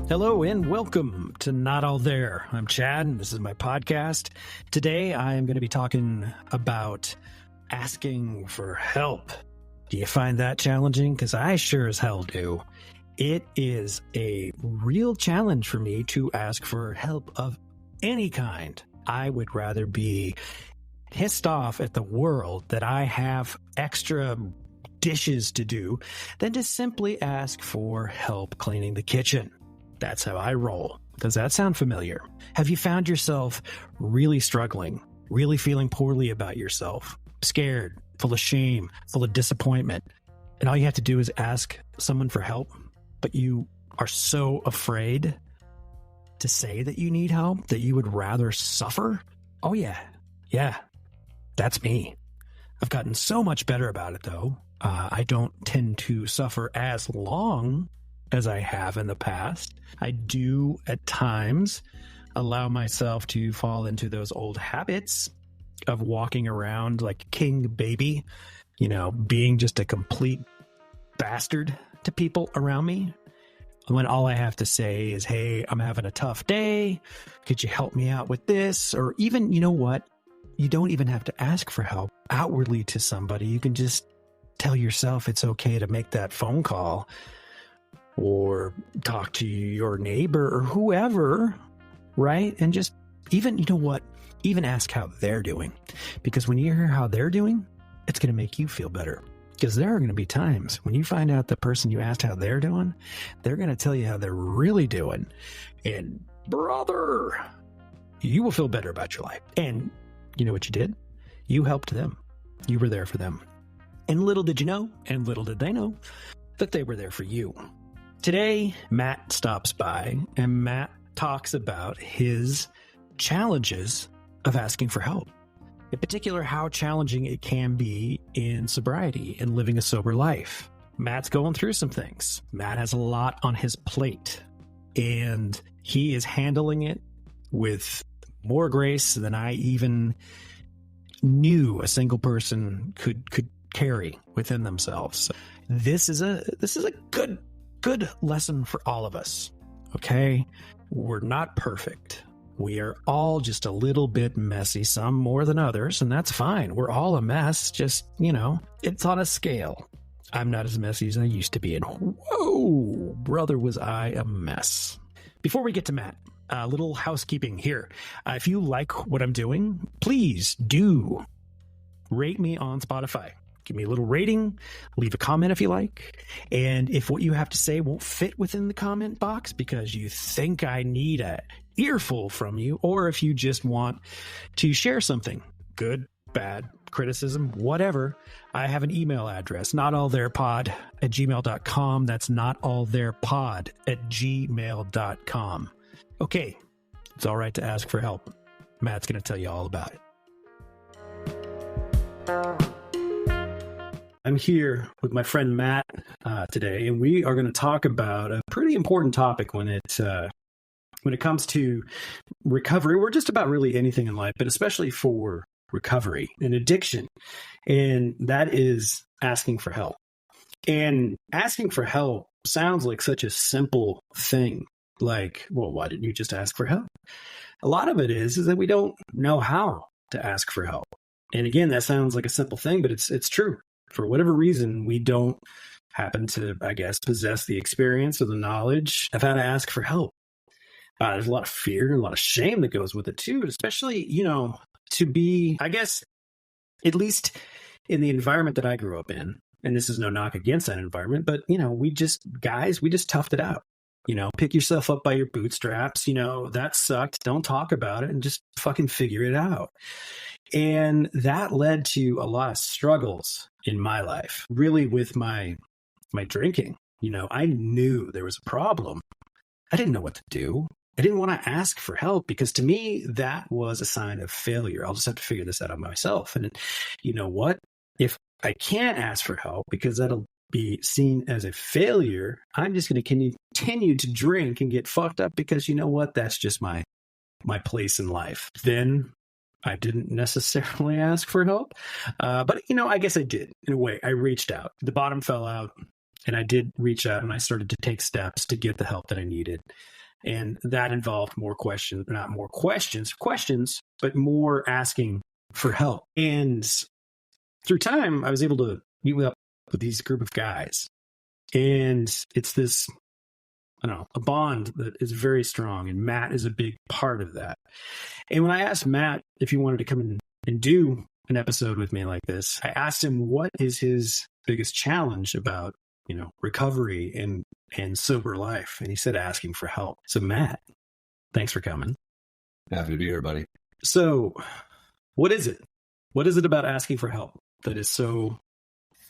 Hello and welcome to Not All There. I'm Chad and this is my podcast. Today I am going to be talking about asking for help. Do you find that challenging? Because I sure as hell do. It is a real challenge for me to ask for help of any kind. I would rather be pissed off at the world that I have extra dishes to do than to simply ask for help cleaning the kitchen. That's how I roll. Does that sound familiar? Have you found yourself really struggling, really feeling poorly about yourself, scared, full of shame, full of disappointment, and all you have to do is ask someone for help, but you are so afraid to say that you need help that you would rather suffer? Oh yeah, that's me. I've gotten so much better about it though. I don't tend to suffer as long as I have in the past. I do at times allow myself to fall into those old habits of walking around like king baby, being just a complete bastard to people around me. When all I have to say is, hey, I'm having a tough day. Could you help me out with this? Or even, you know what? You don't even have to ask for help outwardly to somebody. You can just tell yourself it's okay to make that phone call or talk to your neighbor or whoever, right? And just even, even ask how they're doing. Because when you hear how they're doing, it's going to make you feel better. Because there are going to be times when you find out the person you asked how they're doing, they're going to tell you how they're really doing. And brother, you will feel better about your life. And you know what you did? You helped them. You were there for them. And little did you know, and little did they know, that they were there for you. Today, Matt stops by and Matt talks about his challenges of asking for help. In particular, how challenging it can be in sobriety and living a sober life. Matt's going through some things. Matt has a lot on his plate and he is handling it with more grace than I even knew a single person could carry within themselves. So this is a good lesson for all of us. Okay? We're not perfect. We are all just a little bit messy, some more than others, and that's fine. We're all a mess, just, it's on a scale. I'm not as messy as I used to be, and whoa, brother, was I a mess. Before we get to Matt, a little housekeeping here. If you like what I'm doing, please do rate me on Spotify. Give me a little rating, leave a comment if you like. And if what you have to say won't fit within the comment box because you think I need a earful from you, or if you just want to share something, good, bad, criticism, whatever, I have an email address, notalltherepod@gmail.com. That's notalltherepod@gmail.com. Okay, it's all right to ask for help. Matt's going to tell you all about it. I'm here with my friend Matt today, and we are going to talk about a pretty important topic when it comes to recovery, or just about really anything in life, but especially for recovery and addiction, and that is asking for help. And asking for help sounds like such a simple thing. Like, well, why didn't you just ask for help? A lot of it is that we don't know how to ask for help. And again, that sounds like a simple thing, but it's true. For whatever reason, we don't happen to, I guess, possess the experience or the knowledge of how to ask for help. There's a lot of fear and a lot of shame that goes with it too, especially, to be, I guess, at least in the environment that I grew up in. And this is no knock against that environment, but, we just toughed it out. Pick yourself up by your bootstraps. That sucked. Don't talk about it and just fucking figure it out. And that led to a lot of struggles in my life, really with my drinking. I knew there was a problem. I didn't know what to do. I didn't want to ask for help because to me, that was a sign of failure. I'll just have to figure this out on myself. And you know what? If I can't ask for help because that'll be seen as a failure, I'm just going to continue to drink and get fucked up because you know what? That's just my place in life. Then I didn't necessarily ask for help. But, I guess I did in a way. I reached out. The bottom fell out. And I did reach out and I started to take steps to get the help that I needed. And that involved more questions, not more questions, but more asking for help. And through time, I was able to meet up with these group of guys. And it's this, I don't know, a bond that is very strong. And Matt is a big part of that. And when I asked Matt if he wanted to come in and do an episode with me like this, I asked him what is his biggest challenge about, recovery and sober life. And he said asking for help. So Matt, thanks for coming. Happy to be here, buddy. So what is it? What is it about asking for help that is so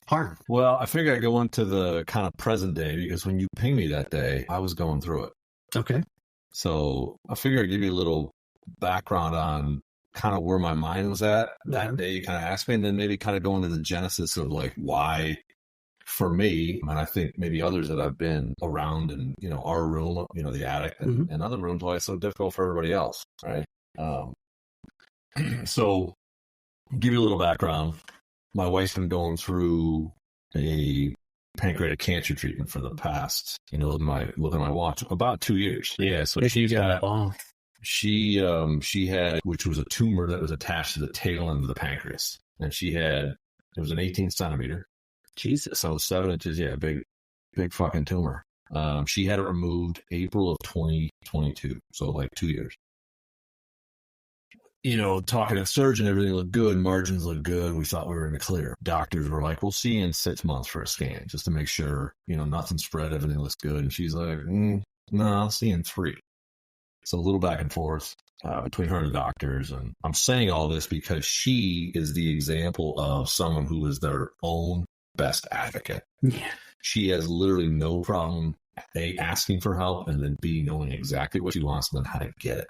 hard? Well, I figured I'd go into the kind of present day because when you pinged me that day, I was going through it. Okay. So I figured I'd give you a little background on kind of where my mind was at that day. You kind of asked me, and then maybe kind of go into the genesis of like why for me, and I think maybe others that I've been around in, our room, the attic and other rooms, why it's so difficult for everybody else, right? So give you a little background. My wife's been going through a pancreatic cancer treatment for the past, looking at my watch, about 2 years. Yeah, so she had, which was a tumor that was attached to the tail end of the pancreas, and it was an 18 centimeter. Jesus. So 7 inches, yeah, big fucking tumor. She had it removed April of 2022, so like 2 years. Talking to the surgeon, everything looked good. Margins looked good. We thought we were in the clear. Doctors were like, we'll see you in 6 months for a scan, just to make sure, nothing spread, everything looks good. And she's like, no, I'll see you in 3. So a little back and forth between her and the doctors. And I'm saying all this because she is the example of someone who is their own best advocate. Yeah. She has literally no problem A, asking for help, and then B, knowing exactly what she wants and then how to get it.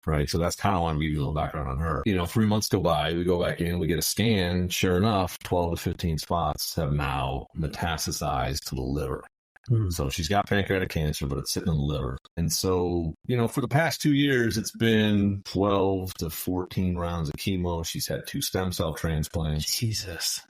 Right. So that's kind of why I'm giving you a little background on her. 3 months go by, we go back in, we get a scan. Sure enough, 12 to 15 spots have now metastasized to the liver. So she's got pancreatic cancer, but it's sitting in the liver. And so, for the past 2 years, it's been 12 to 14 rounds of chemo. She's had 2 stem cell transplants. Jesus.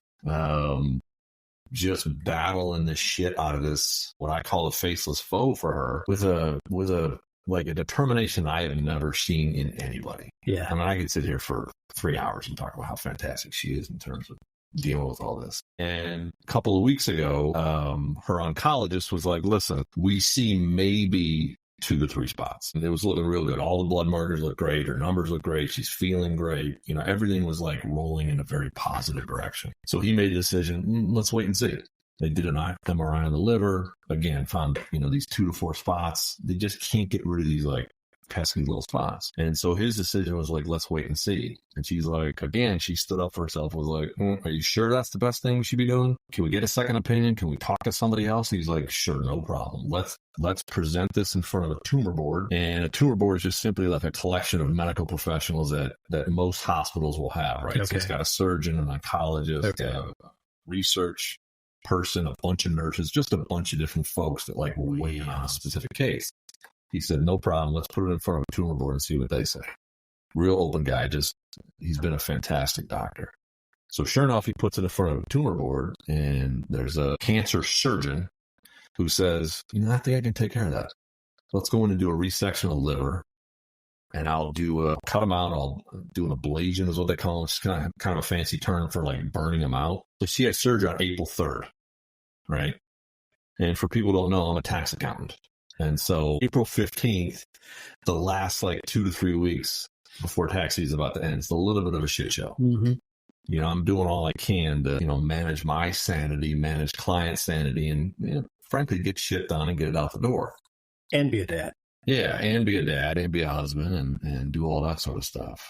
Just battling the shit out of this, what I call a faceless foe for her, with a determination I have never seen in anybody. Yeah. I mean, I could sit here for 3 hours and talk about how fantastic she is in terms of dealing with all this. And a couple of weeks ago, her oncologist was like, listen, we see maybe 2 to 3 spots. And it was looking real good. All the blood markers look great. Her numbers look great. She's feeling great. Everything was like rolling in a very positive direction. So he made a decision, let's wait and see. They did an MRI on the liver. Again, found, these 2 to 4 spots. They just can't get rid of these like pesky little spots. And so his decision was like, let's wait and see. And she's like, again, she stood up for herself, was like, are you sure that's the best thing we should be doing? Can we get a second opinion? Can we talk to somebody else? And he's like, sure, no problem. Let's present this in front of a tumor board. And a tumor board is just simply like a collection of medical professionals that most hospitals will have, right? Okay. So it's got a surgeon, an oncologist, a research person, a bunch of nurses, just a bunch of different folks that like will weigh in on a specific case. He said, no problem. Let's put it in front of a tumor board and see what they say. Real open guy. He's been a fantastic doctor. So sure enough, he puts it in front of a tumor board, and there's a cancer surgeon who says, I think I can take care of that. Let's go in and do a resection of the liver, and I'll cut them out. I'll do an ablation is what they call it. It's kind of a fancy term for like burning them out. So she had surgery on April 3rd, right? And for people who don't know, I'm a tax accountant. And so April 15th, the last like 2 to 3 weeks before tax season is about to end, it's a little bit of a shit show. Mm-hmm. I'm doing all I can to, manage my sanity, manage client sanity, and frankly, get shit done and get it out the door. And be a dad. Yeah, and be a dad and be a husband and do all that sort of stuff.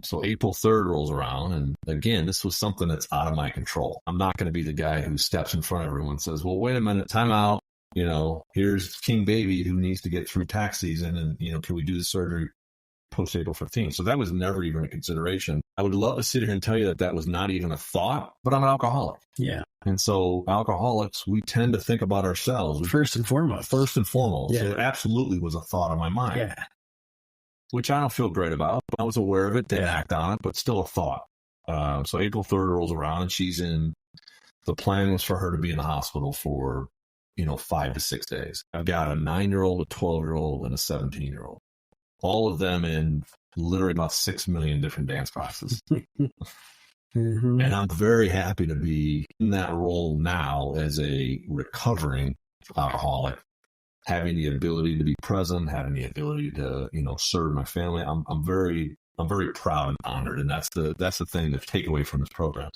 So April 3rd rolls around, and again, this was something that's out of my control. I'm not going to be the guy who steps in front of everyone and says, well, wait a minute, time out. Here's King Baby who needs to get through tax season, and, can we do the surgery post April 15th? So that was never even a consideration. I would love to sit here and tell you that was not even a thought, but I'm an alcoholic. Yeah. And so alcoholics, we tend to think about ourselves. First and foremost. Yeah. So it absolutely was a thought on my mind. Yeah. Which I don't feel great about. I was aware of it, didn't act on it, but still a thought. So April 3rd rolls around, and the plan was for her to be in the hospital for 5 to 6 days. I've got a 9-year-old, a 12-year-old, and a 17-year-old. All of them in literally about 6 million different dance classes. Mm-hmm. And I'm very happy to be in that role now as a recovering alcoholic, having the ability to be present, having the ability to, serve my family. I'm very proud and honored. And that's the thing to take away from this program.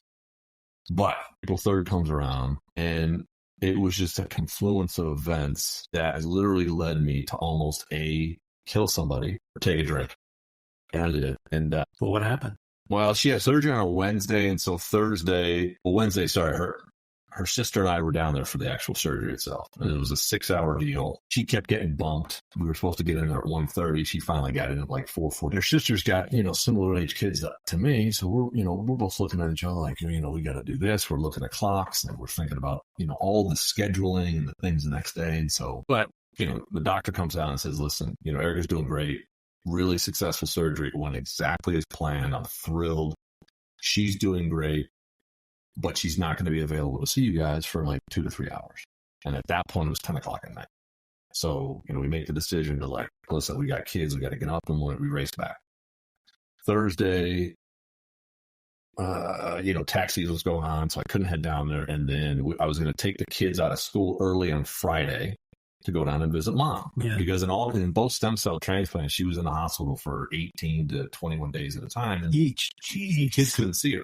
But April 3rd comes around, and it was just a confluence of events that has literally led me to almost kill somebody or take a drink. And I did. And well, what happened? Well, she had surgery on a Wednesday, and so Wednesday, her sister and I were down there for the actual surgery itself. And it was a 6-hour deal. She kept getting bumped. We were supposed to get in there at 1:30. She finally got in at like 4:40. Her sister's got, similar age kids to me. So we're both looking at each other like, we got to do this. We're looking at clocks, and we're thinking about, all the scheduling and the things the next day. And so, but, the doctor comes out and says, listen, Erica's doing great. Really successful surgery. It went exactly as planned. I'm thrilled. She's doing great, but she's not going to be available to see you guys for like 2 to 3 hours. And at that point, it was 10 o'clock at night. So, we make the decision to listen, we got kids, we got to get up, and we race back. Thursday, tax season was going on, so I couldn't head down there. And then I was going to take the kids out of school early on Friday to go down and visit mom. Yeah. Because in both stem cell transplants, she was in the hospital for 18 to 21 days at a time. And each. Kids couldn't see her.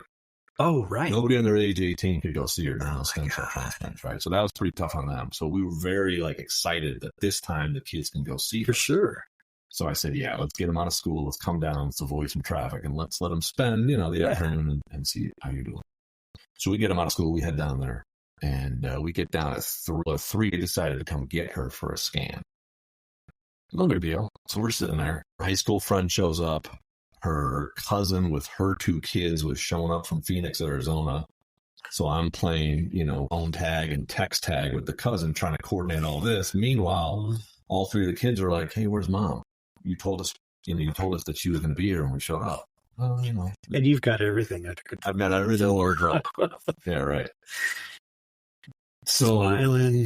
Oh, right. Nobody under age 18 could go see her during the stem cell transplants, right? So that was pretty tough on them. So we were very excited that this time the kids can go see her. For sure. So I said, yeah, let's get them out of school. Let's come down. Let's avoid some traffic, and let's let them spend, the afternoon and see how you're doing. So we get them out of school. We head down there. And we get down at 3. Decided to come get her for a scan. No big deal. So we're sitting there. Her high school friend shows up. Her cousin with her 2 kids was showing up from Phoenix, Arizona. So I'm playing, phone tag and text tag with the cousin, trying to coordinate all this. Meanwhile, all 3 of the kids are like, "Hey, where's mom? You told us that she was going to be here when we showed up." Well, And you've got everything under control. I've got everything ordered up. Yeah, right. So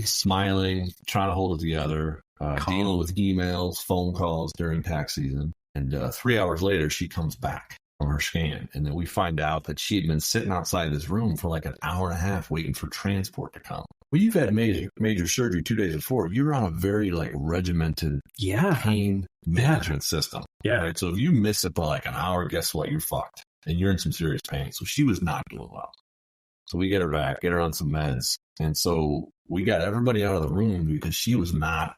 smiling, trying to hold it together, dealing with emails, phone calls during tax season. And 3 hours later, she comes back from her scan. And then we find out that she had been sitting outside this room for like an hour and a half waiting for transport to come. Well, you've had major surgery 2 days before. You're on a very regimented pain management system. Yeah. Right? So if you miss it by an hour, guess what? You're fucked. And you're in some serious pain. So she was not doing well. So we get her back, get her on some meds. And so we got everybody out of the room because she was not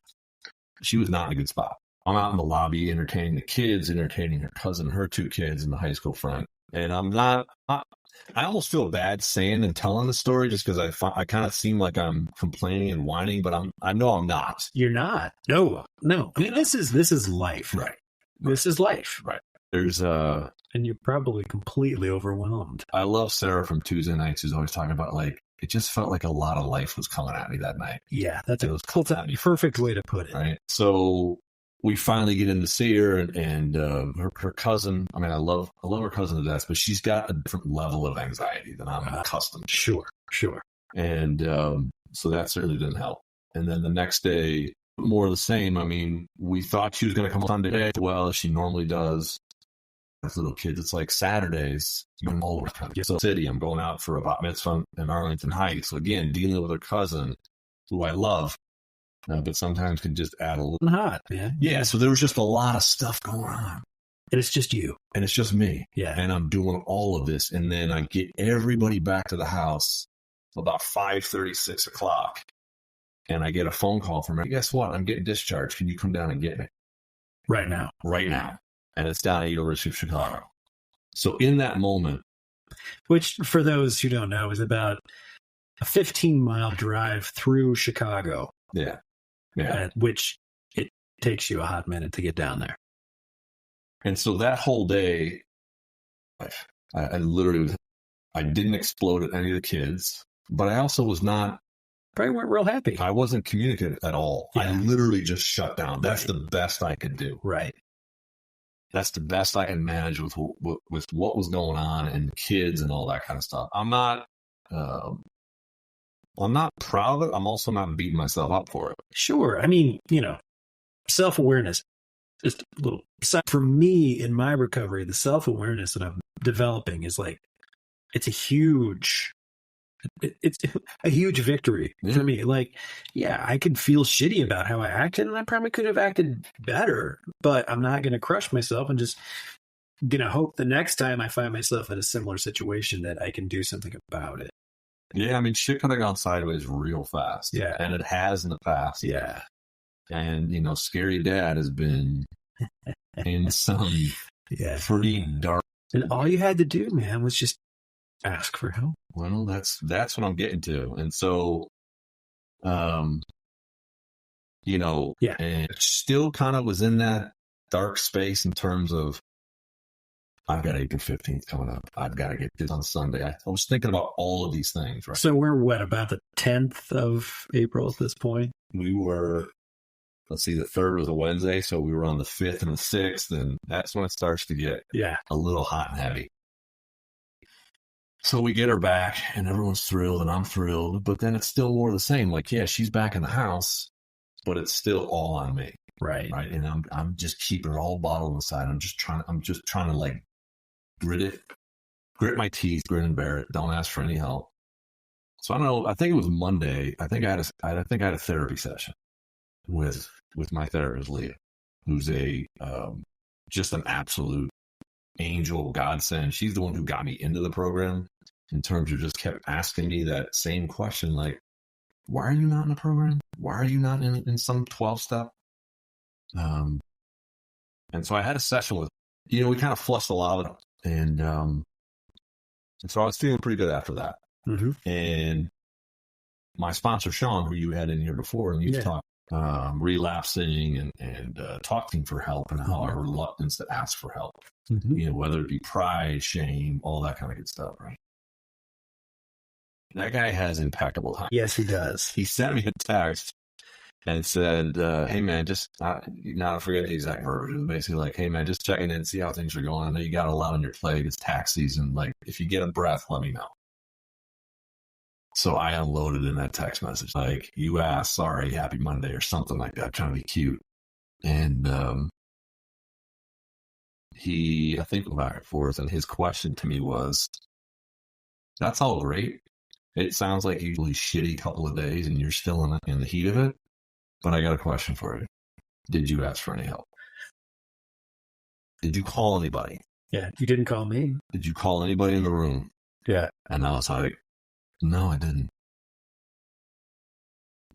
in a good spot. I'm out in the lobby entertaining the kids, entertaining her cousin, her 2 kids, and the high school friend. And I almost feel bad saying and telling the story just because I kind of seem like I'm complaining and whining, but I know I'm not. You're not. No. I mean, this is life. Right. This is life. Right. There's and you're probably completely overwhelmed. I love Sarah from Tuesday Nights, who's always talking about it just felt like a lot of life was coming at me that night. Yeah, that's a perfect way to put it. Right. So we finally get in to see her, and her cousin. I mean, I love her cousin to death, but she's got a different level of anxiety than I'm accustomed to. Sure. And so that certainly didn't help. And then the next day, more of the same. I mean, we thought she was going to come Sunday, well, as she normally does. As little kids, it's like Saturdays. I'm all over the city. I'm going out for a bat mitzvah in Arlington Heights. So again, dealing with her cousin, who I love, but sometimes can just add a little hot. Yeah. So there was just a lot of stuff going on, and it's just you, and it's just me. Yeah. And I'm doing all of this, and then I get everybody back to the house about 5:30, 6 o'clock, and I get a phone call from her. Guess what? I'm getting discharged. Can you come down and get me right now? And it's down at the University of Chicago. So in that moment, which for those who don't know is about a 15-mile drive through Chicago. Yeah. Which it takes you a hot minute to get down there. And so that whole day, I literally didn't explode at any of the kids, but I also was not. Probably weren't real happy. I wasn't communicative at all. Yeah. I literally just shut down. That's the best I could do. Right. That's the best I can manage with what was going on and the kids and all that kind of stuff. I'm not I'm not proud of it. I'm also not beating myself up for it. Sure. I mean, self-awareness, just a little, for me in my recovery, the self-awareness that I'm developing is like, it's a huge victory for me. Like, yeah, I could feel shitty about how I acted, and I probably could have acted better, but I'm not going to crush myself and just going to hope the next time I find myself in a similar situation that I can do something about it. Yeah, I mean, shit could have gone sideways real fast. Yeah. And it has in the past. Yeah. And, Scary Dad has been in some pretty dark. And all you had to do, man, was just ask for help. Well, that's what I'm getting to. And so, and it still kind of was in that dark space in terms of, I've got April 15th coming up. I've got to get this on Sunday. I was thinking about all of these things, right? So we're about the 10th of April at this point? We were, let's see, the 3rd was a Wednesday, so we were on the 5th and the 6th, and that's when it starts to get a little hot and heavy. So we get her back, and everyone's thrilled, and I'm thrilled, but then it's still more the same. Like, yeah, she's back in the house, but it's still all on me. Right. And I'm just keeping it all bottled inside. I'm just trying to like grit my teeth, grin and bear it. Don't ask for any help. So I don't know. I think it was Monday. I think I had a therapy session with my therapist, Leah, who's just an absolute angel, godsend. She's the one who got me into the program in terms of just kept asking me that same question, like, why are you not in the program? Why are you not in some 12-step? And so I had a session with, we kind of flushed a lot of it. And so I was feeling pretty good after that. Mm-hmm. And my sponsor, Sean, who you had in here before, and you've talked relapsing and talking for help and how our reluctance to ask for help, whether it be pride, shame, all that kind of good stuff, right? That guy has impeccable time. Yes, he does. He sent me a text and said, hey, man, just not to forget the exact verbiage. It was basically like, hey, man, just checking in, see how things are going. I know you got a lot on your plate. It's tax season. Like, if you get a breath, let me know. So I unloaded in that text message, like, you asked, sorry, happy Monday, or something like that, trying to be cute. And I think back and forth, and his question to me was, that's all great. It sounds like a really shitty couple of days, and you're still in the heat of it. But I got a question for you. Did you ask for any help? Did you call anybody? Yeah, you didn't call me. Did you call anybody in the room? Yeah. And I was like, no, I didn't.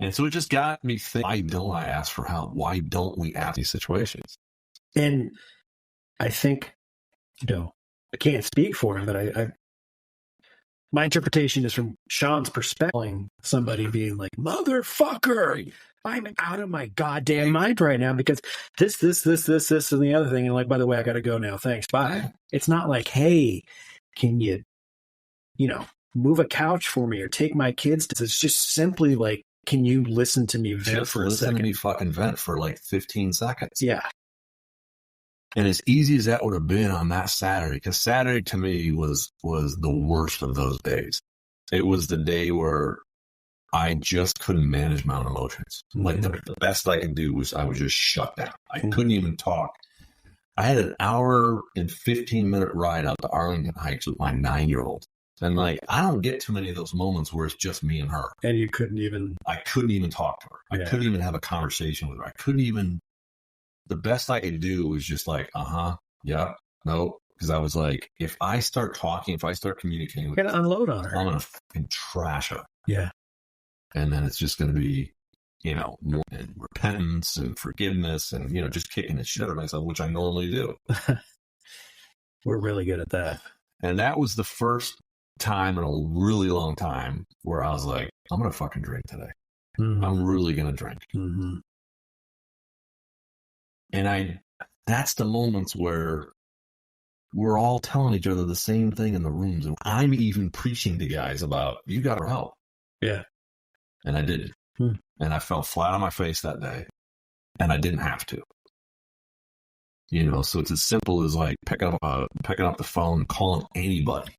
And so it just got me thinking, why don't I ask for help? Why don't we ask these situations? And I think, I can't speak for him, but my interpretation is from Sean's perspective, somebody being like, motherfucker, I'm out of my goddamn mind right now because this, and the other thing. And like, by the way, I got to go now. Thanks. Bye. It's not like, hey, can you, move a couch for me or take my kids? It's just simply like, can you listen to me vent for a second? Listen to me fucking vent for like 15 seconds. Yeah. And as easy as that would have been on that Saturday, because Saturday to me was the worst of those days. It was the day where I just couldn't manage my own emotions. Like the best I could do was I would just shut down. I couldn't even talk. I had an hour and 15-minute ride out to Arlington Heights with my 9-year-old. And like, I don't get too many of those moments where it's just me and her. And you couldn't even... I couldn't even talk to her. I couldn't even have a conversation with her. I couldn't even... The best I could do was just like, yeah, no. Because I was like, if I start talking, if I start communicating with her, gonna unload on her. I'm going to fucking trash her. Yeah. And then it's just going to be, more and repentance and forgiveness and, just kicking the shit out of myself, which I normally do. We're really good at that. And that was the first time in a really long time where I was like, I'm going to fucking drink today. Mm-hmm. I'm really going to drink. Mm-hmm. And that's the moments where we're all telling each other the same thing in the rooms. And I'm even preaching to guys about, you got to help. Yeah. And I didn't. And I fell flat on my face that day. And I didn't have to. So it's as simple as like picking up the phone, calling anybody.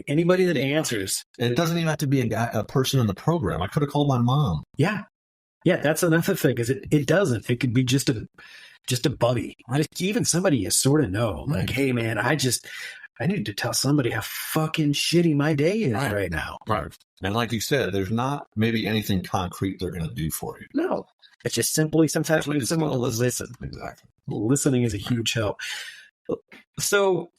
Anybody that answers. And it doesn't even have to be a person in the program. I could have called my mom. Yeah. Yeah, that's another thing, is it doesn't. It could be just a buddy. Even somebody you sort of know. Like, hey, man, I need to tell somebody how fucking shitty my day is right now. Right. And like you said, there's not maybe anything concrete they're going to do for you. No. It's just simply sometimes we need someone to listen. Exactly. Listening is a huge help. So,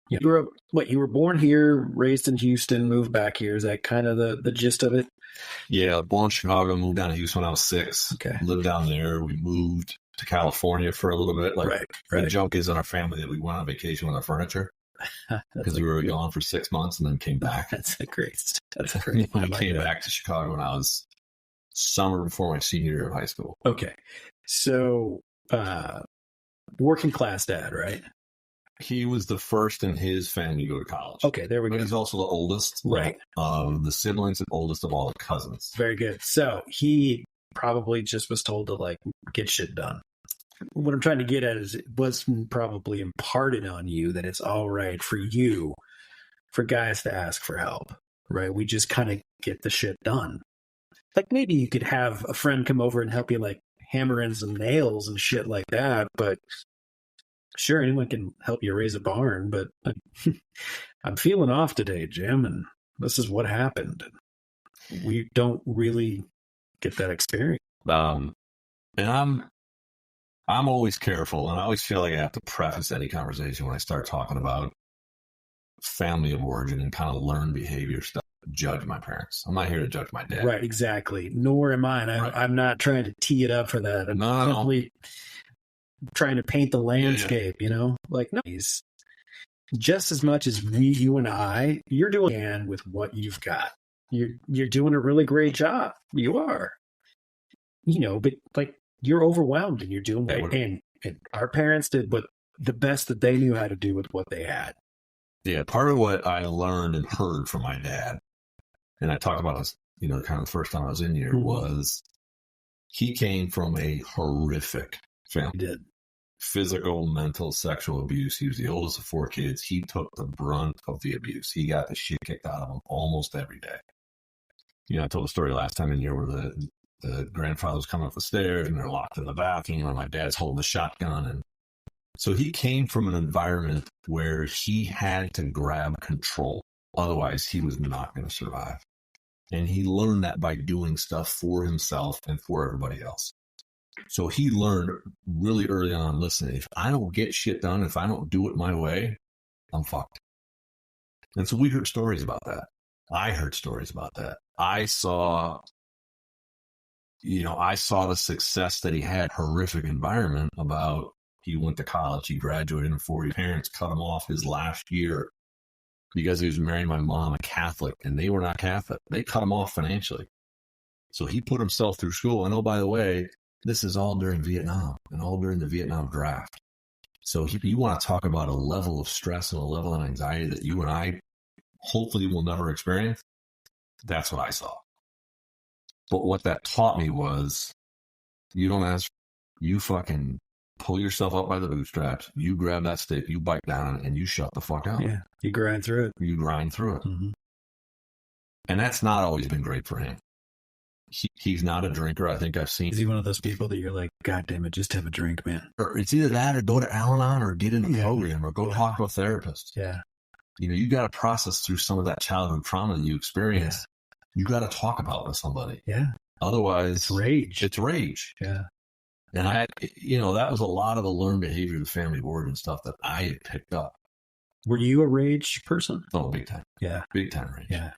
you were born here, raised in Houston, moved back here. Is that kind of the gist of it? Yeah, born in Chicago, moved down to Houston when I was 6. Okay. Lived down there. We moved to California for a little bit. Right. The joke is in our family that we went on vacation with our furniture because we were gone for 6 months and then came back. That's a great. I came back to Chicago when I was summer before my senior year of high school. Okay. So, working class dad, right? He was the first in his family to go to college. Okay, there we go. He's also the oldest. Right. Of the siblings and oldest of all the cousins. Very good. So he probably just was told to like get shit done. What I'm trying to get at is it was probably imparted on you that it's all right for guys to ask for help, right? We just kind of get the shit done. Like maybe you could have a friend come over and help you like hammer in some nails and shit like that, but sure, anyone can help you raise a barn, but I'm feeling off today, Jim, and this is what happened. We don't really get that experience. And I'm always careful, and I always feel like I have to preface any conversation when I start talking about family of origin and kind of learned behavior stuff. Judge my parents. I'm not here to judge my dad. Right, exactly. Nor am I. I'm not trying to tee it up for that. I'm simply trying to paint the landscape, Like, no, just as much as you and I, you're doing with what you've got. You're doing a really great job. You are. But like you're overwhelmed and you're doing and our parents did the best that they knew how to do with what they had. Yeah, part of what I learned and heard from my dad, and I talked about this, kind of the first time I was in here, was he came from a horrific family. He did. Physical, mental, sexual abuse. He was the oldest of 4 kids. He took the brunt of the abuse. He got the shit kicked out of him almost every day. I told a story last time in here where the grandfather was coming up the stairs and they're locked in the bathroom and my dad's holding the shotgun. And so he came from an environment where he had to grab control. Otherwise, he was not going to survive. And he learned that by doing stuff for himself and for everybody else. So he learned really early on, listen, if I don't get shit done, if I don't do it my way, I'm fucked. And so we heard stories about that. I heard stories about that. I saw the success that he had, horrific environment about he went to college, he graduated in 4 years. Parents cut him off his last year because he was marrying my mom, a Catholic, and they were not Catholic. They cut him off financially. So he put himself through school. And oh, by the way, this is all during Vietnam and all during the Vietnam draft. So you want to talk about a level of stress and a level of anxiety that you and I hopefully will never experience. That's what I saw. But what that taught me was you don't ask, you fucking pull yourself up by the bootstraps. You grab that stick, you bite down, and you shut the fuck out. Yeah, you grind through it. Mm-hmm. And that's not always been great for him. He's not a drinker. I think I've seen. Is he one of those people that you're like, God damn it, just have a drink, man? Or it's either that or go to Al-Anon or get in a program or go talk to a therapist. Yeah. You got to process through some of that childhood trauma that you experienced. Yeah. You got to talk about it with somebody. Yeah. Otherwise, it's rage. Yeah. And that was a lot of the learned behavior, the family of origin stuff that I had picked up. Were you a rage person? Oh, big time. Yeah. Big time rage. Yeah.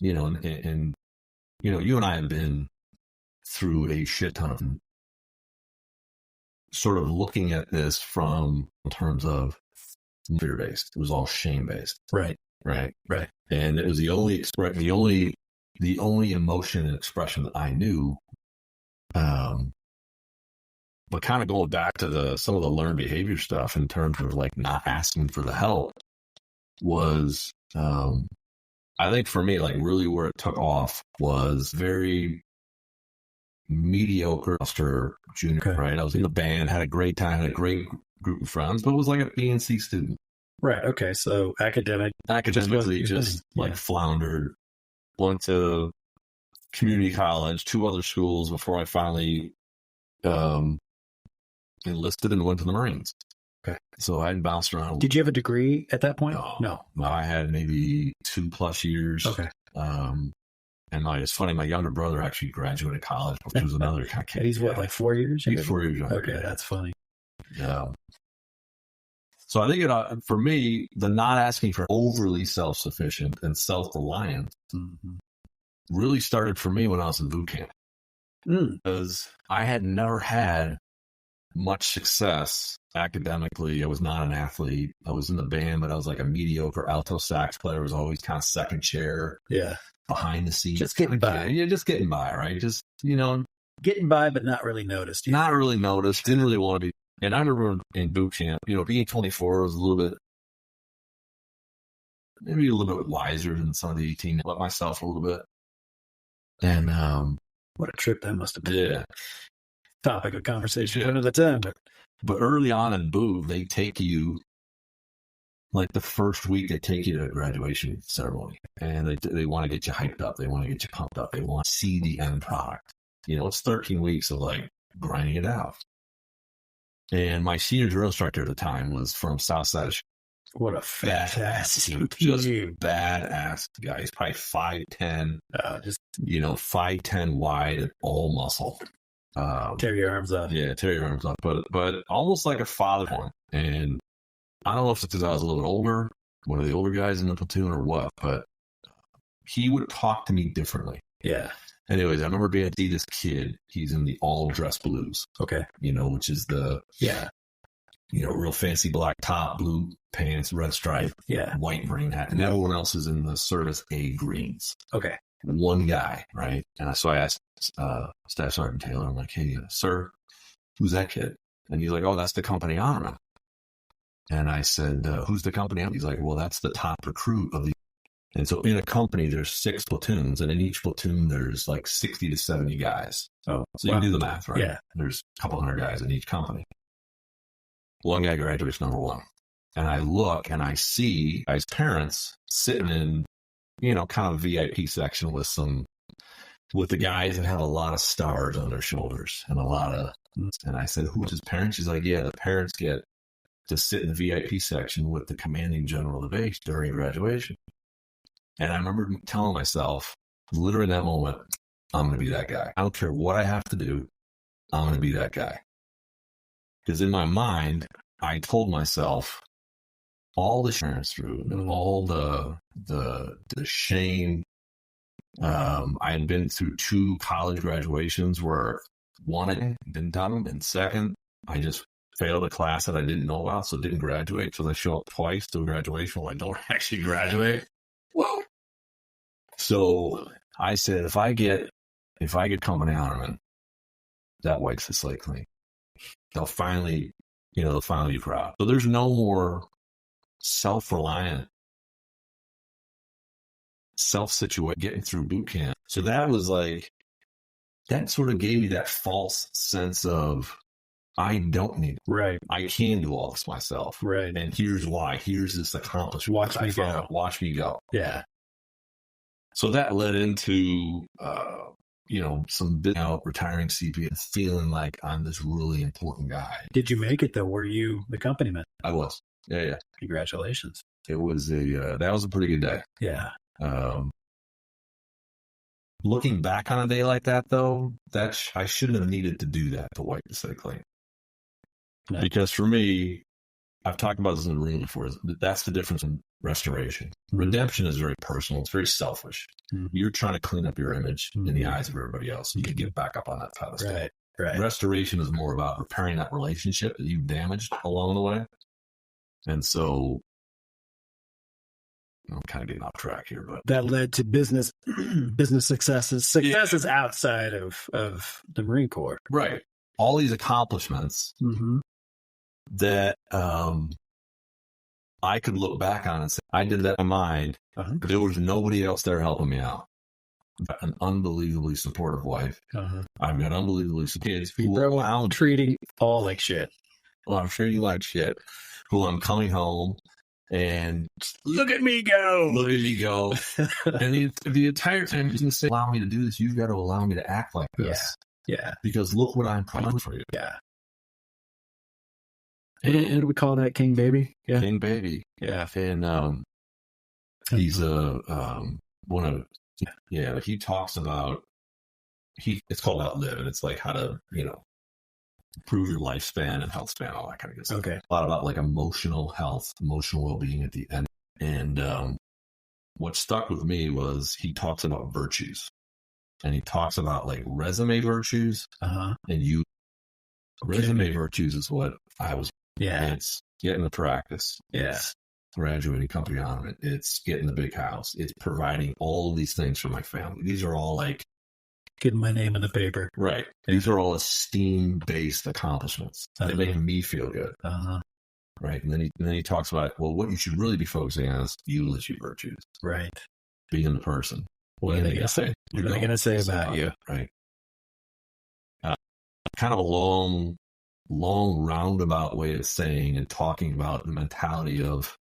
And you and I have been through a shit ton of sort of looking at this from in terms of fear-based. It was all shame-based. Right. And it was the only emotion and expression that I knew. But kind of going back to some of the learned behavior stuff in terms of like not asking for the help was, I think for me, like really where it took off was very mediocre after junior, Okay. right? I was in the band, had a great time, had a great group of friends, but was like a B and C student. Right. Okay. So Academically, just like Yeah. floundered. Went to community college, 2 other schools before I finally enlisted and went to the Marines. Okay. So I bounced around. Did you have a degree at that point? No. I had maybe 2+ years. Okay. And it's funny, my younger brother actually graduated college, which was another kind of He's what, like 4 years? He's 4 years younger. Okay, that's funny. Yeah. So I think for me, the not asking for overly self-sufficient and self-reliant really started for me when I was in boot camp. Because I had never had much success academically. I was not an athlete. I was in the band, but I was like a mediocre alto sax player. I was always kind of second chair. Yeah. Behind the scenes. Just getting by. Yeah, just getting by, right? Just, getting by, but not really noticed. Yeah. Not really noticed. Didn't really want to be. And I remember in boot camp, being 24 was maybe a little bit wiser than some of the 18. Let myself a little bit. And what a trip that must have been. Yeah. Topic of conversation another time. But early on in boot, they take you, like the first week, they take you to a graduation ceremony, and they want to get you hyped up. They want to get you pumped up. They want to see the end product. It's 13 weeks of like grinding it out. And my senior drill instructor at the time was from Southside of Chicago. What a fantastic, just badass guy. He's probably 5'10", 5'10" wide, all muscle. Tear your arms off. Yeah, tear your arms off. But almost like a father one. And I don't know if it's because I was a little bit older, one of the older guys in the platoon or what, but he would talk to me differently. Yeah. Anyways, I remember being see this kid. He's in the all dress blues. Okay. Which is the real fancy black top, blue pants, red stripe, white Marine hat, and everyone else is in the service A greens. Okay. One guy, right? And so I asked Staff Sergeant Taylor, I'm like, hey, sir, who's that kid? And he's like, oh, that's the company honorman. And I said, who's the company? He's like, well, that's the top recruit of the. And so in a company, there's 6 platoons, and in each platoon, there's like 60 to 70 guys. Oh, so you can do the math, right? Yeah. There's a couple hundred guys in each company. One guy graduates number 1. And I look and I see his parents sitting in, kind of VIP section with the guys that have a lot of stars on their shoulders and and I said, who's his parents? She's like, yeah, the parents get to sit in the VIP section with the commanding general of the base during graduation. And I remember telling myself, literally in that moment, I'm going to be that guy. I don't care what I have to do. I'm going to be that guy. Because in my mind, I told myself all the parents through and all the shame. I had been through 2 college graduations where one I didn't done, and second, I just failed a class that I didn't know about, so didn't graduate. So I show up twice to a graduation where I don't actually graduate. Whoa. So I said, if I get company honorman, that wipes the slate clean. They'll finally be proud. So there's no more self-reliant, self-situated getting through boot camp. So that was like, that sort of gave me that false sense of, I don't need it. Right. I can do all this myself. Right. And here's why. Here's this accomplishment. Watch me go. Watch me go. Yeah. So that led into, some bit out retiring CP, feeling like I'm this really important guy. Did you make it though? Were you the company man? I was. Yeah. Congratulations. It was that was a pretty good day. Yeah. Looking back on a day like that, though, I shouldn't have needed to do that to wipe the slate clean. No. Because for me, I've talked about this in the room before. That's the difference in restoration. Mm-hmm. Redemption is very personal. It's very selfish. Mm-hmm. You're trying to clean up your image in the eyes of everybody else. You can get back up on that pedestal. Right. Restoration is more about repairing that relationship that you've damaged along the way. And so, I'm kind of getting off track here, but that led to business successes outside of the Marine Corps. Right. All these accomplishments that I could look back on and say, I did that in my mind, but there was nobody else there helping me out. got an unbelievably supportive wife. Uh-huh. I've got unbelievably supportive kids People are treating all like shit. Well, I'm treating you like shit. Who I'm coming home and Look at me go. look at me go. And the entire time you can say, allow me to do this. You've got to allow me to act like this. Yeah. Because look what I'm providing for you. Yeah. What do we call that? King baby? Yeah. King baby. Yeah. And he's one of he talks about it's called Outlive, and it's like how to, improve your lifespan and health span, all that kind of good stuff. Okay. A lot about like emotional health, emotional well-being at the end. And what stuck with me was he talks about virtues, and he talks about like resume virtues. Uh-huh. And resume virtues is what I was. Yeah. It's getting the practice. Yeah. It's graduating company honorment. It's getting the big house. It's providing all of these things for my family. These are all like getting my name in the paper. Right. These are all esteem-based accomplishments. They make me feel good. Uh-huh. Right. And then he talks about, well, what you should really be focusing on is eulogy virtues. Right. Being the person. What are they going to say? What are they going to say about you? Right. Kind of a long roundabout way of saying and talking about the mentality of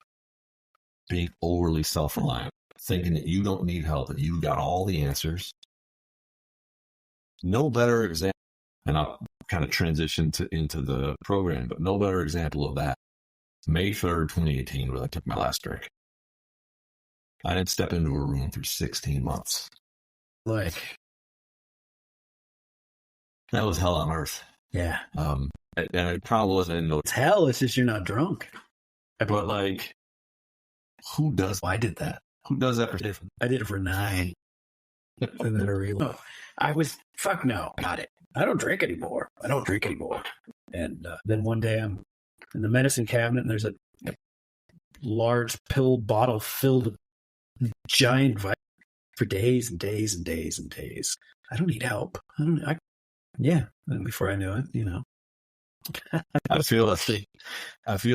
being overly self-reliant, thinking that you don't need help, that you got all the answers. No better example, and I'll kind of transition into the program, but no better example of that. May 3rd, 2018, when I took my last drink. I didn't step into a room for 16 months. Like, that was hell on earth. Yeah. And it probably wasn't. It's hell, it's just you're not drunk. But like, who does? I did that. Who does that for? I did it for 9. And then I realized, fuck no, got it. I don't drink anymore. And then one day I'm in the medicine cabinet and there's a large pill bottle filled with giant vitamins for days and days and days and days. I don't need help. And before I knew it, I feel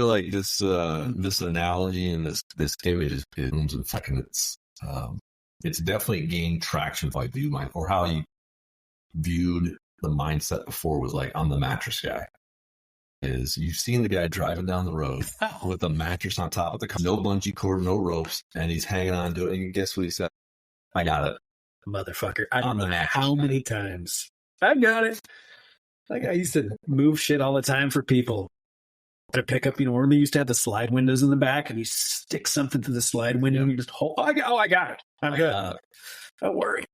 like this analogy and this image is in fucking it's definitely gained traction if I view or how you viewed the mindset before was like, I'm the mattress guy. Is you've seen the guy driving down the road with a mattress on top of the car, no bungee cord, no ropes, and he's hanging on to it. And guess what he said? I got it. Motherfucker. I don't know how many times. I got it. Like I used to move shit all the time for people. To pick up, where they used to have the slide windows in the back, and you stick something to the slide window and you just hold. I got it. I'm good. Don't worry.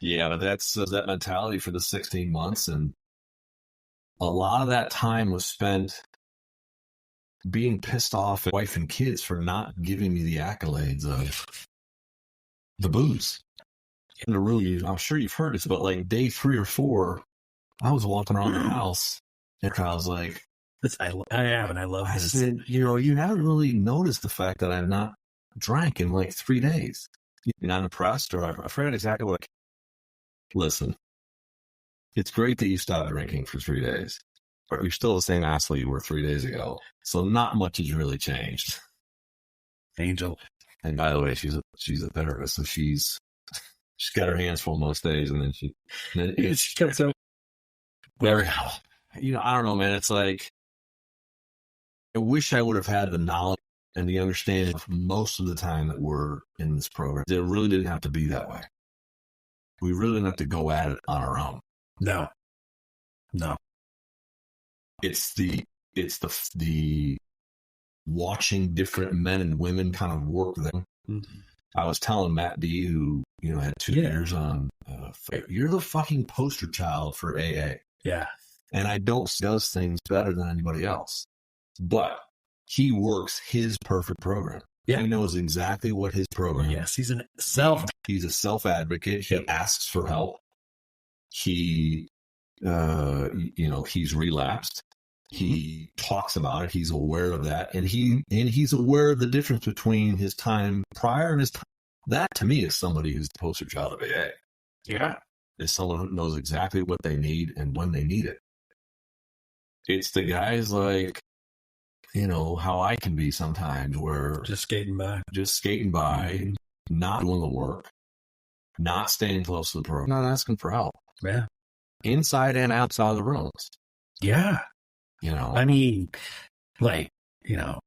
Yeah, but that's that mentality for the 16 months, and a lot of that time was spent being pissed off at wife and kids for not giving me the accolades of the booze. In the room, I'm sure you've heard this, but like day 3 or 4, I was walking around the house, and I was like, I have, and I love I this. said, you haven't really noticed the fact that I've not drank in like 3 days. You're not impressed, or I forgot exactly what. Listen, it's great that you stopped drinking for 3 days, but you're still the same asshole you were 3 days ago. So not much has really changed. Angel. And by the way, she's a therapist, so she's got her hands full most days, and then she comes out. Very, I don't know, man. It's like, I wish I would have had the knowledge and the understanding of most of the time that we're in this program. It really didn't have to be that way. We really didn't have to go at it on our own. No. It's the watching different men and women kind of work them. Mm-hmm. I was telling Matt D, who had 2 years on, you're the fucking poster child for AA. Yeah, and I don't does things better than anybody else. But he works his perfect program. Yeah. He knows exactly what his program is. Yes, he's a self-advocate. He asks for help. He, he's relapsed. He talks about it. He's aware of that. And he's aware of the difference between his time prior and his time. That, to me, is somebody who's the poster child of AA. Yeah. Is someone who knows exactly what they need and when they need it. It's the guys like, how I can be sometimes, where just skating by, not doing the work, not staying close to the program, not asking for help. Yeah. Inside and outside of the rooms. Yeah. You know, I mean, like, you know,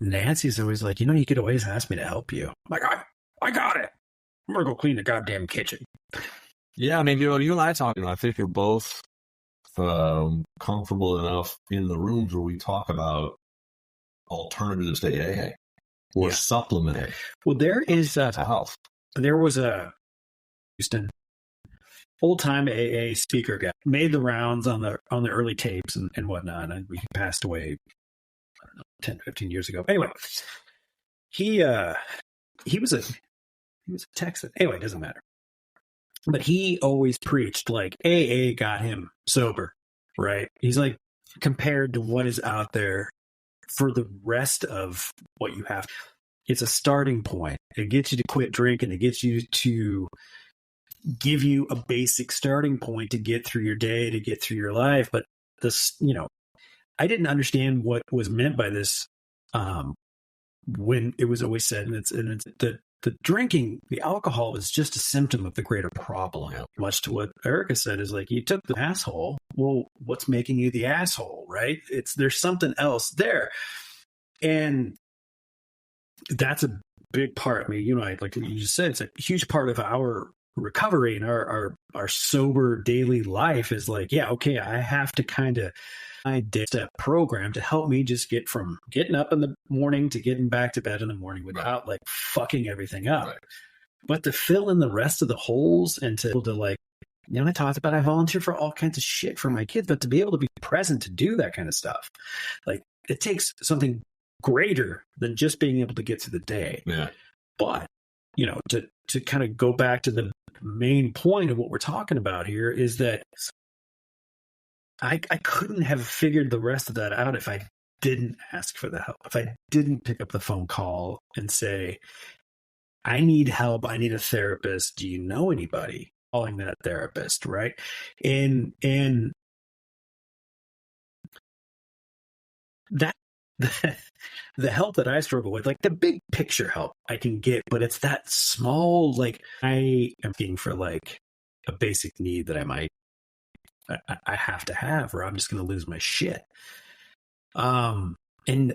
Nancy's always like, you know, you could always ask me to help you. I'm like, I got it. I'm going to go clean the goddamn kitchen. Yeah, I mean, you and I talking, I think we're both comfortable enough in the rooms where we talk about alternatives to AA or supplementing. Well, there is health. There was a Houston old-time AA speaker guy, made the rounds on the early tapes and whatnot. And he passed away, I don't know, 10, 15 years ago. Anyway, he was a Texan. Anyway, it doesn't matter. But he always preached like AA got him sober, right? He's like, compared to what is out there for the rest of what you have, it's a starting point. It gets you to quit drinking. It gets you to give you a basic starting point to get through your day, to get through your life. But this, you know, I didn't understand what was meant by this when it was always said, and it's the drinking, the alcohol is just a symptom of the greater problem. Yeah. Much to what Erica said is like, you took the asshole. Well, what's making you the asshole, right? There's something else there. And that's a big part. I mean, you know, like you just said, it's a huge part of our recovery and our sober daily life is like, yeah, okay, I have to kind of step program to help me just get from getting up in the morning to getting back to bed in the morning without like fucking everything up. Right. But to fill in the rest of the holes and to like, you know, I talked about I volunteer for all kinds of shit for my kids, but to be able to be present to do that kind of stuff, like it takes something greater than just being able to get through the day. Yeah. But, you know, to kind of go back to the main point of what we're talking about here is that I couldn't have figured the rest of that out if I didn't ask for the help, if I didn't pick up the phone call and say, I need help. I need a therapist. Do you know anybody? Calling that therapist, right? And that the help that I struggle with, like the big picture help I can get, but it's that small, like I am looking for like a basic need that I have to have, or I'm just going to lose my shit. And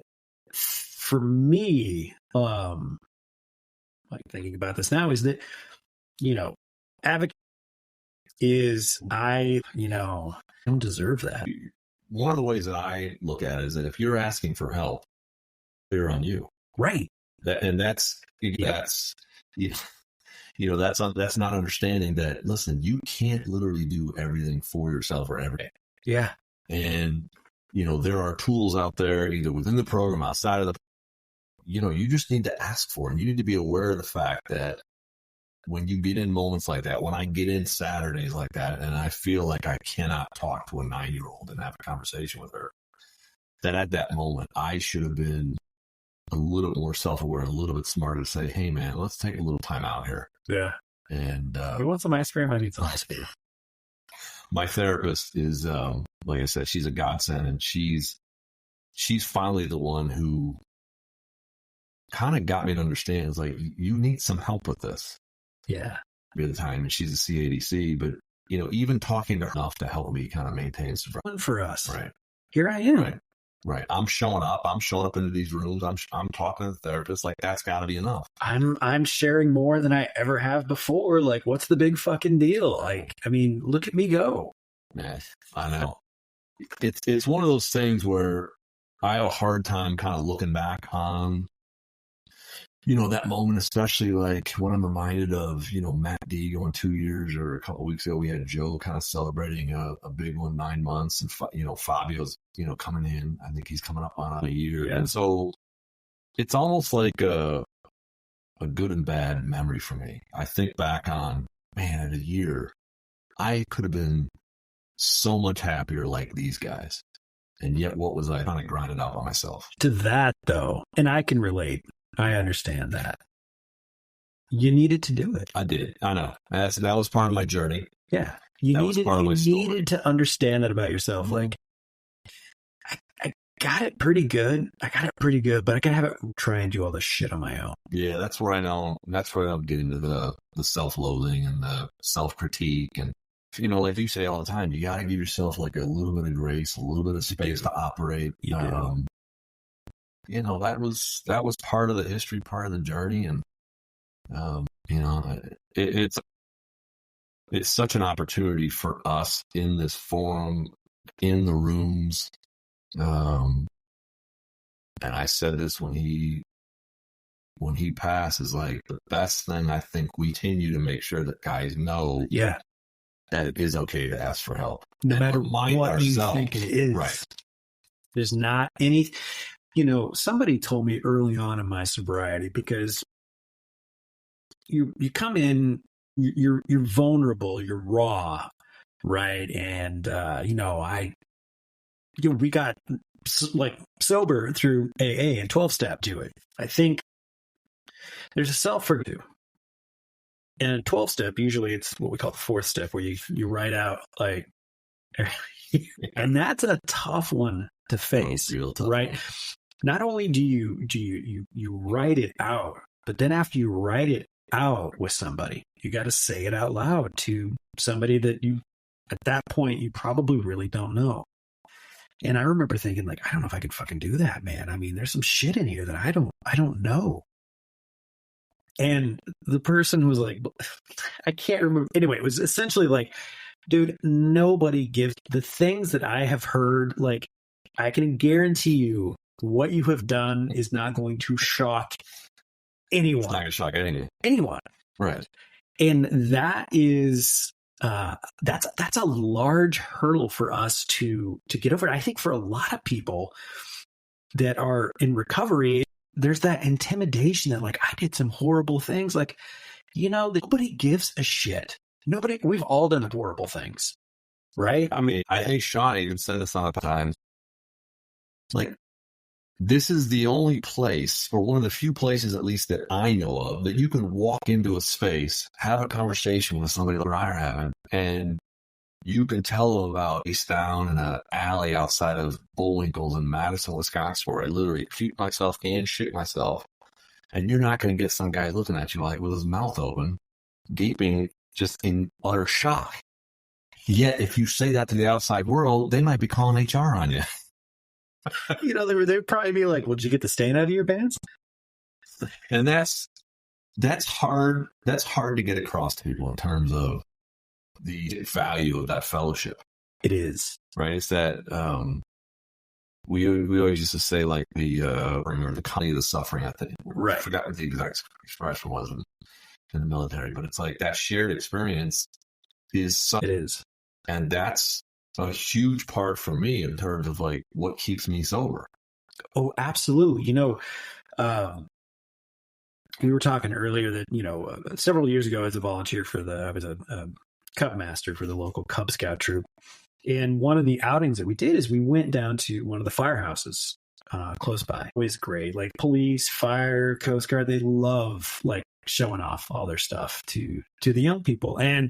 for me, like thinking about this now is that, you know, advocate is I don't deserve that. One of the ways that I look at it is that if you're asking for help, they're on you. Right. That's not understanding that, listen, you can't literally do everything for yourself or everything. Yeah. And, you know, there are tools out there, either within the program, outside of you just need to ask for it. And you need to be aware of the fact that when you get in moments like that, when I get in Saturdays like that, and I feel like I cannot talk to a 9-year-old and have a conversation with her, that at that moment, I should have been a little bit more self-aware, a little bit smarter to say, hey, man, let's take a little time out here. Yeah. And we want some ice cream. I need some ice cream. My therapist is, like I said, she's a godsend, and she's finally the one who kind of got me to understand. It's like, you need some help with this. Yeah. At the time, and she's a CADC, but you know, even talking to her enough to help me kind of maintain sobriety. One for us. Right. Here I am. Right. I'm showing up into these rooms. I'm talking to the therapist. Like, that's got to be enough. I'm sharing more than I ever have before. Like, what's the big fucking deal? Like, I mean, look at me go. Man, I know. It's one of those things where I have a hard time kind of looking back on, you know, that moment, especially like when I'm reminded of, you know, Matt D going 2 years, or a couple of weeks ago, we had Joe kind of celebrating a big one, 9 months. And, you know, Fabio's, you know, coming in. I think he's coming up on a year. Yeah. And so it's almost like a good and bad memory for me. I think back on, man, in a year, I could have been so much happier like these guys. And yet, what was I trying to grind it out by myself? To that, though, and I can relate. I understand that. You needed to do it. I did. I know. That was part of my journey. Yeah. You needed to understand that about yourself. Like, I got it pretty good. But I can have it try and do all this shit on my own. Yeah, that's where I know. That's where I'm getting to the self-loathing and the self-critique. And, like you say all the time, you got to give yourself like a little bit of grace, a little bit of space to operate. That was part of the history, part of the journey. And, it's such an opportunity for us in this forum, in the rooms. And I said this when he passes, like the best thing I think we continue to make sure that guys know that it is okay to ask for help. No matter what you think it is. Right. There's not any, somebody told me early on in my sobriety, because you come in, you're vulnerable, you're raw, right? And, we got like sober through AA and 12-step to it. I think there's a self-forgive. And 12-step, usually it's what we call the 4th step, where you write out like, and that's a tough one to face, right? Not only do you write it out, but then after you write it out with somebody, you got to say it out loud to somebody that you, at that point, you probably really don't know. And I remember thinking, like, I don't know if I could fucking do that, man. I mean, there's some shit in here that I don't know. And the person was like, I can't remember. Anyway, it was essentially like, dude, nobody gives the things that I have heard. Like, I can guarantee you what you have done is not going to shock anyone. It's not going to shock anyone. Right. And that is, that's a large hurdle for us to get over. I think for a lot of people that are in recovery, there's that intimidation that, like, I did some horrible things. Like, nobody gives a shit. We've all done horrible things, right? I mean, I think Sean even said this on the time. Like, this is the only place, or one of the few places at least that I know of, that you can walk into a space, have a conversation with somebody like I are having, and you can tell them about East Down in an alley outside of Bullwinkle's in Madison, Wisconsin, where I literally shoot myself and shit myself. And you're not going to get some guy looking at you like with his mouth open, gaping, just in utter shock. Yet, if you say that to the outside world, they might be calling HR on you. They'd probably be like, well, did you get the stain out of your pants? And that's hard. That's hard to get across to people in terms of the value of that fellowship. It is. Right. It's that we always used to say, like, the comedy of the suffering, I think. Right. I forgot what the exact expression was in the military, but it's like that shared experience is. It is. And that's a huge part for me in terms of, like, what keeps me sober. Oh, absolutely. We were talking earlier that, several years ago as a volunteer I was a Cub Master for the local Cub Scout troop. And one of the outings that we did is we went down to one of the firehouses close by. Always great. Like, police, fire, Coast Guard, they love, like, showing off all their stuff to the young people. And,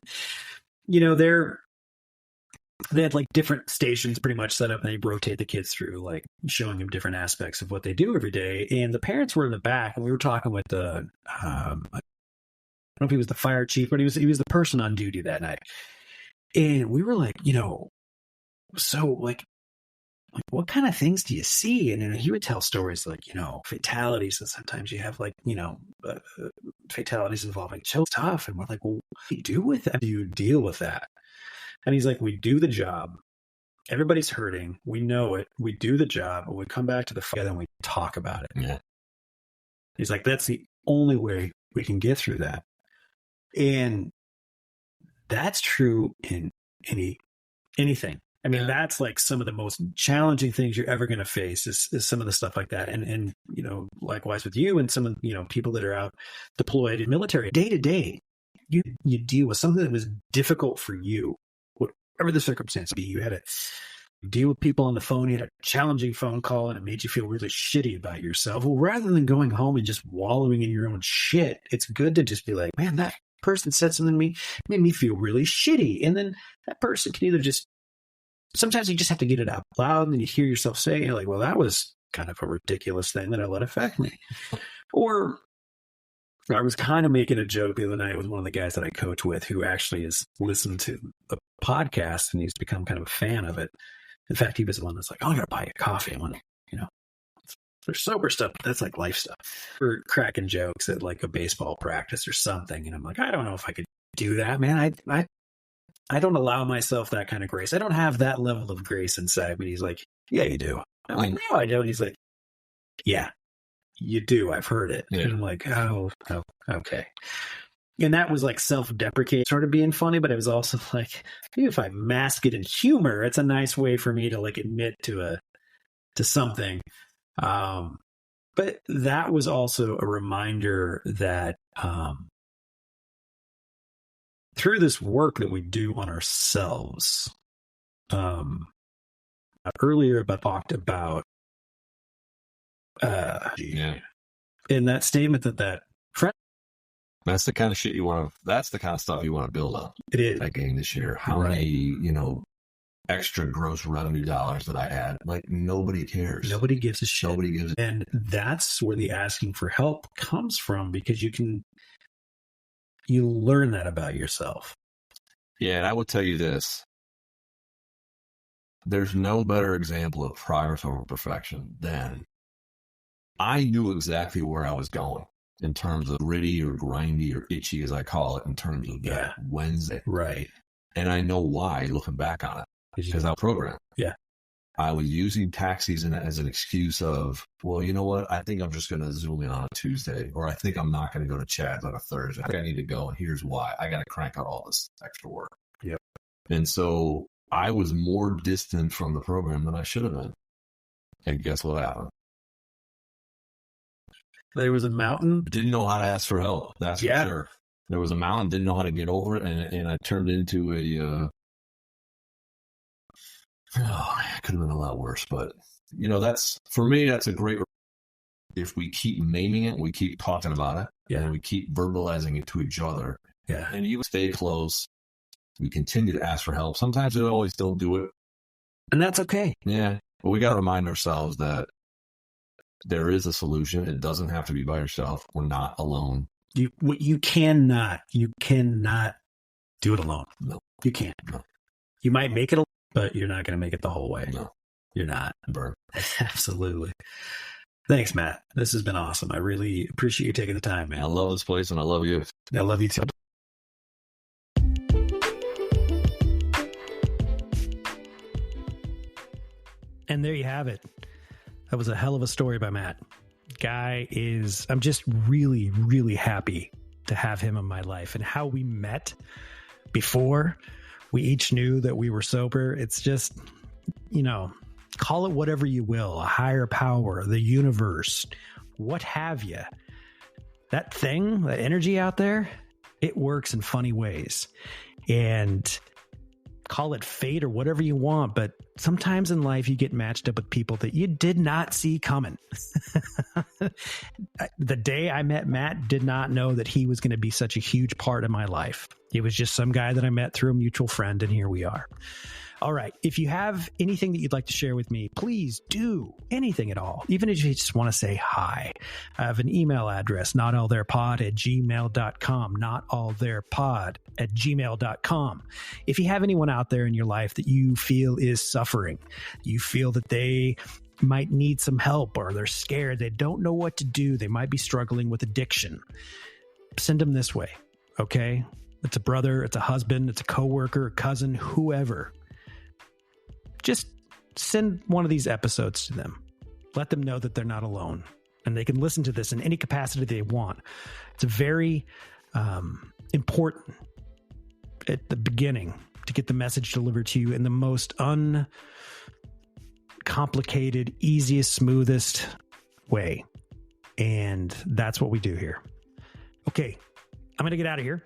they had, like, different stations pretty much set up, and they rotate the kids through, like, showing them different aspects of what they do every day. And the parents were in the back, and we were talking with the, I don't know if he was the fire chief, but he was the person on duty that night. And we were like, so, like, what kind of things do you see? And he would tell stories like, fatalities. And sometimes you have, like, fatalities involving children stuff. And we're like, well, what do you do with that? Do you deal with that? And he's like, we do the job. Everybody's hurting. We know it. We do the job. And we come back to the fight and we talk about it. Yeah. He's like, that's the only way we can get through that. And that's true in anything. I mean, that's like some of the most challenging things you're ever going to face is some of the stuff like that. And likewise with you and some of, people that are out deployed in military day to day, you deal with something that was difficult for you, whatever the circumstance be. You had to deal with people on the phone. You had a challenging phone call and it made you feel really shitty about yourself. Well, rather than going home and just wallowing in your own shit, it's good to just be like, man, that person said something to me, made me feel really shitty. And then that person can either just sometimes you just have to get it out loud, and you hear yourself say, you're like, well, that was kind of a ridiculous thing that I let affect me. Or I was kind of making a joke the other night with one of the guys that I coach with, who actually has listened to the podcast and he's become kind of a fan of it. In fact, he was the one that's like, oh, I gotta buy you coffee. I want to, there's sober stuff, but that's like life stuff. We're cracking jokes at like a baseball practice or something. And I'm like, I don't know if I could do that, man. I don't allow myself that kind of grace. I don't have that level of grace inside. But he's like, yeah, you do. I'm like, no, I don't. He's like, yeah, you do. I've heard it. Yeah. And I'm like, oh, okay. And that was like self-deprecating, sort of being funny, but it was also like, if I mask it in humor, it's a nice way for me to like admit to something. But that was also a reminder that through this work that we do on ourselves, earlier I talked about in that statement that friend. That's the kind of shit that's the kind of stuff you want to build on. It is. That game this year. How many, extra gross revenue dollars that I had? Like, nobody cares. Nobody gives a shit. Nobody gives a shit. And that's where the asking for help comes from, because you learn that about yourself. Yeah, and I will tell you this. There's no better example of progress over perfection than I knew exactly where I was going in terms of gritty or grindy or itchy, as I call it, in terms of that Wednesday. Right. And I know why, looking back on it, because I programmed. Yeah. I was using taxis as an excuse of, well, you know what? I think I'm just going to zoom in on a Tuesday, or I think I'm not going to go to Chad's on a Thursday. I think I need to go, and here's why. I got to crank out all this extra work. Yep. And so I was more distant from the program than I should have been. And guess what happened? There was a mountain. Didn't know how to ask for help. That's for sure. There was a mountain, didn't know how to get over it, and I turned into it could have been a lot worse, but that's, for me, that's a great, if we keep naming it, we keep talking about it, and we keep verbalizing it to each other, and you stay close, we continue to ask for help. Sometimes we always don't do it, and that's okay. Yeah, but we got to remind ourselves that there is a solution. It doesn't have to be by yourself. We're not alone. You cannot do it alone. No, you can't. No. You might make it alone, but you're not going to make it the whole way. No, you're not. Burn. Absolutely. Thanks, Matt. This has been awesome. I really appreciate you taking the time, man. I love this place, and I love you. I love you too. And there you have it. That was a hell of a story by Matt. I'm just really, really happy to have him in my life, and how we met before we each knew that we were sober. It's just, call it whatever you will, a higher power, the universe, what have you. That thing, that energy out there, it works in funny ways. And call it fate or whatever you want, but sometimes in life you get matched up with people that you did not see coming. The day I met Matt, did not know that he was going to be such a huge part of my life. It was just some guy that I met through a mutual friend, and here we are. All right. If you have anything that you'd like to share with me, please do anything at all. Even if you just want to say hi. I have an email address, notalltherepod@gmail.com, notalltherepod@gmail.com. If you have anyone out there in your life that you feel is suffering, you feel that they might need some help, or they're scared, they don't know what to do, they might be struggling with addiction, send them this way. Okay. It's a brother, it's a husband, it's a coworker, a cousin, whoever. Just send one of these episodes to them. Let them know that they're not alone, and they can listen to this in any capacity they want. It's very important at the beginning to get the message delivered to you in the most uncomplicated, easiest, smoothest way. And that's what we do here. Okay, I'm going to get out of here.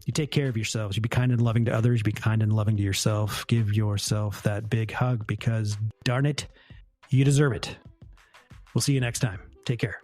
You take care of yourselves. You be kind and loving to others. Be kind and loving to yourself. Give yourself that big hug, because darn it, you deserve it. We'll see you next time. Take care.